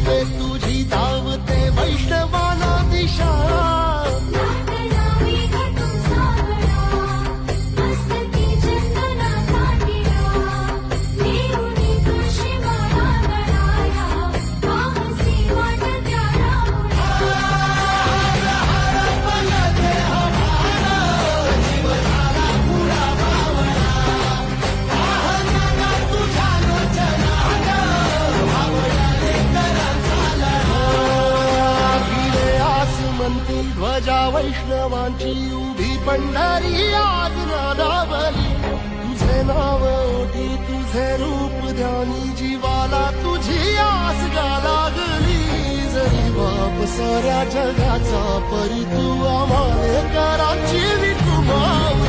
नवे तुझी धावते वैष्णवाला दिशा ध्वजा वैष्णवांची उभी पंढरी आज नादावली तुझे नाव ओटी तुझे रूप ध्यानी जीवाला तुझी आस गा लागली जरी बाप साऱ्या जगाचा परी तू आम्हाले कराची विठू माऊली